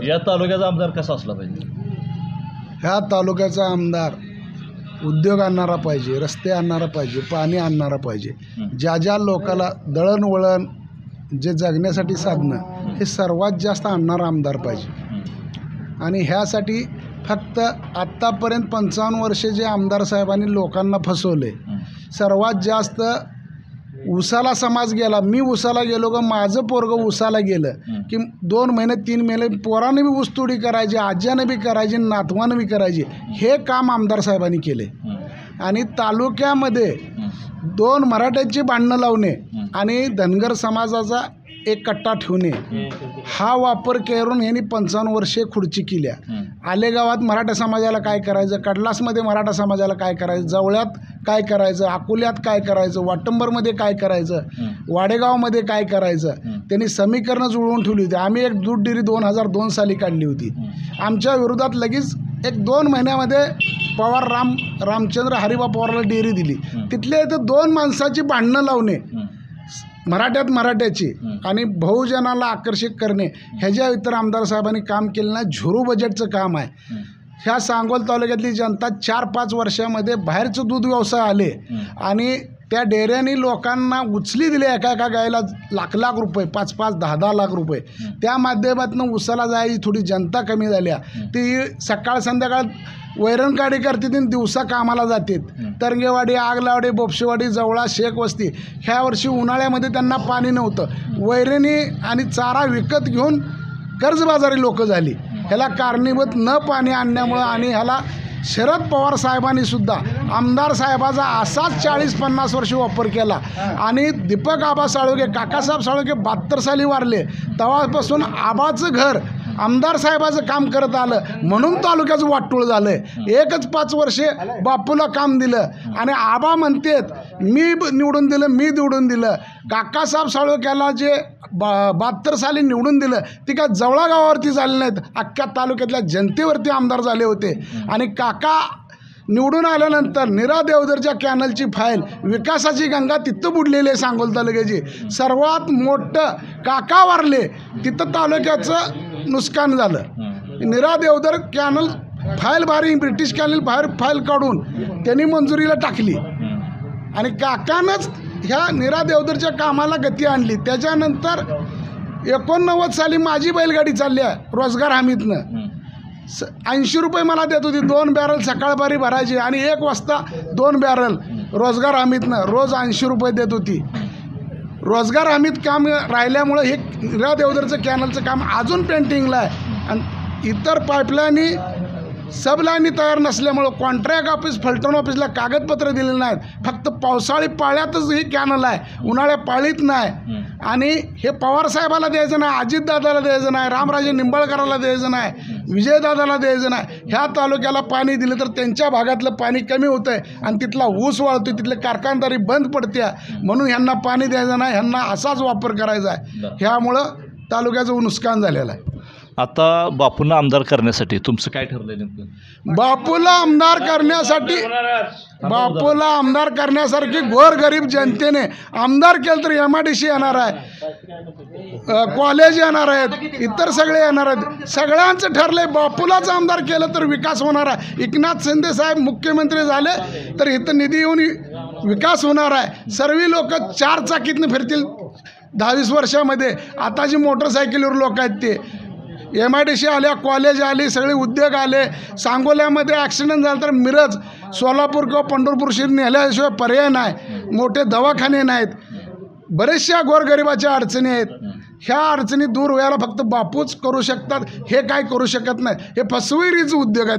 या तालुक्याचा आमदार कसा असला पाहिजे? ह्या तालुक्याचा आमदार उद्योग आणणारा पाहिजे, रस्ते आणणारा पाहिजे, पाणी आणणारा पाहिजे. ज्या ज्या लोकाला दळणवळण जे जगण्यासाठी साधनं हे सर्वात जास्त आणणारा आमदार पाहिजे. आणि ह्यासाठी फक्त आत्तापर्यंत 55 वर्षे जे आमदार साहेबांनी लोकांना फसवले, सर्वात जास्त उसाला समाज गेला. मी उसाला गेलो का माझं पोरगं उसाला गेलं की 2 महिने 3 महिने पोरानं बी ऊसतोडी करायची, आज्यानं बी करायची, नातवानं बी करायची. हे काम आमदार साहेबांनी केले. आणि तालुक्यामध्ये 2 मराठ्यांची भांडणं लावणे आणि धनगर समाजाचा एक कट्टा ठेवणे हा वापर करून यांनी 55 वर्षे खुर्ची केल्या. आलेगावात मराठा समाजाला काय करायचं, कडलासमध्ये मराठा समाजाला काय करायचं, जवळ्यात काय करायचं, अकोल्यात काय करायचं, वाटंबरमध्ये काय करायचं, वाडेगावमध्ये काय करायचं, त्यांनी समीकरणं जुळवून ठेवली होती. आम्ही एक दूध डेअरी 2002 साली काढली होती. आमच्या विरोधात लगेच 1-2 महिन्यामध्ये पवार रामचंद्र हरिबा पवारला डेअरी दिली. तिथल्या इथं 2 माणसाची भांडणं लावणे, मराठ्याची आणि बहुजनाला आकर्षित करणे, ह्याच्या इतर आमदार साहेबांनी काम केलं नाही. झिरो बजेटचं काम आहे. ह्या सांगोल तालुक्यातली जनता 4-5 वर्षामध्ये बाहेरचं दूध व्यवसाय आले आणि त्या डेअऱ्यांनी लोकांना उचली दिली. एका गायला लाख रुपये, 5-5, 10-10 लाख रुपये. त्या माध्यमातून उसाला जायची थोडी जनता कमी झाल्या. ती सकाळ संध्याकाळ वैरणकाडी करते आणि दिवसा कामाला जातात. तरंगेवाडी, आगलावाडी, बोपशेवाडी, जवळा, शेख वस्ती ह्या वर्षी उन्हाळ्यामध्ये त्यांना पाणी नव्हतं. वैरणी आणि चारा विकत घेऊन कर्जबाजारी लोक झाली. ह्याला कारणीभूत न पाणी आणण्यामुळं आणि ह्याला शरद पवार साहेबांनी सुद्धा आमदार साहेबाचा असाच 40-50 वर्ष वापर केला. आणि दीपक आबा साळुंखे, काकासाहेब साळुंखे 72 साली वारले. तेव्हापासून आबाचं घर आमदार साहेबाचं काम करत आलं म्हणून तालुक्याचं वाटोळ झालं आहे. 1-5 वर्षे बापूला काम दिलं आणि आबा म्हणतात मी निवडून दिलं. काकासाहेब साळुंख्याला जे 72 साली निवडून दिलं ती काय जवळा गावावरती झाले नाहीत, अख्ख्या तालुक्यातल्या जनतेवरती आमदार झाले होते. आणि काका निवडून आल्यानंतर नीरा देवधरच्या कॅनलची फाईल, विकासाची गंगा तिथं बुडलेली आहे. सांगोल तालुक्याची सर्वात मोठं काका वारले तिथं तालुक्याचं नुकसान झालं. नीरा देवधर कॅनल फाईल भारी, ब्रिटिश कॅनल बाहेर फाईल काढून त्यांनी मंजुरीला टाकली आणि काकानंच ह्या नीरा देवधरच्या कामाला गती आणली. त्याच्यानंतर 89 साली माझी बैलगाडी चालली आहे रोजगार हमीतनं. 80 रुपये मला देत होती. 2 बॅरल सकाळपारी भरायची आणि 1 वाजता 2 बॅरल रोजगार हमीतनं रोज 80 रुपये देत होती. रोजगार हमीत काम राहिल्यामुळं हे नीरा देवधरचं कॅनलचं काम अजून पेंटिंगला आहे. आणि इतर पाईपलाईनी सबलाईनी तयार नसल्यामुळं कॉन्ट्रॅक्ट ऑफिस, फलटण ऑफिसला कागदपत्र दिलेली नाहीत. फक्त पावसाळी पाळ्यातच ही कॅनल आहे, उन्हाळ्या पाळीत नाही. आणि हे पवारसाहेबाला द्यायचं नाही, अजितदादाला द्यायचं नाही, रामराजे निंबाळकराला द्यायचं नाही, विजयदादाला द्यायचं नाही. ह्या तालुक्याला पाणी दिलं तर त्यांच्या भागातलं पाणी कमी होतं आहे आणि तिथला ऊस वाळतो, तिथले कारखानदारी बंद पडते. म्हणून ह्यांना पाणी द्यायचं नाही, ह्यांना असाच वापर करायचा आहे. ह्यामुळं तालुक्याचं नुकसान झालेलं आहे. आता बापूंना आमदार करण्यासाठी तुमचं काय ठरलंय नेमकं? बापूला आमदार करण्यासारखी गोरगरीब जनतेने आमदार केलं तर MIDC येणार आहे, कॉलेज येणार आहेत, इतर सगळे येणार आहेत. सगळ्यांचं ठरलंय बापूलाच आमदार केलं तर विकास होणार आहे. एकनाथ शिंदे साहेब मुख्यमंत्री झाले तर इथं निधी येऊन विकास होणार आहे. सर्व लोक 4 चाकीतनं फिरतील 10-20 वर्षामध्ये. आता जी मोटरसायकलीवर लोक आहेत ते MIDC आल्या, कॉलेज आली, सगळे उद्योग आले. सांगोल्यामध्ये ॲक्सिडेंट झाला तर मिरज, सोलापूर किंवा पंढरपूर नेल्याशिवाय पर्याय नाही. मोठे दवाखाने नाहीत. बरेचशा गोरगरिबाच्या अडचणी आहेत. ह्या अडचणी दूर व्हायला फक्त बापूच करू शकतात. हे काय करू शकत नाही. हे फसवेरीचं उद्योग आहेत.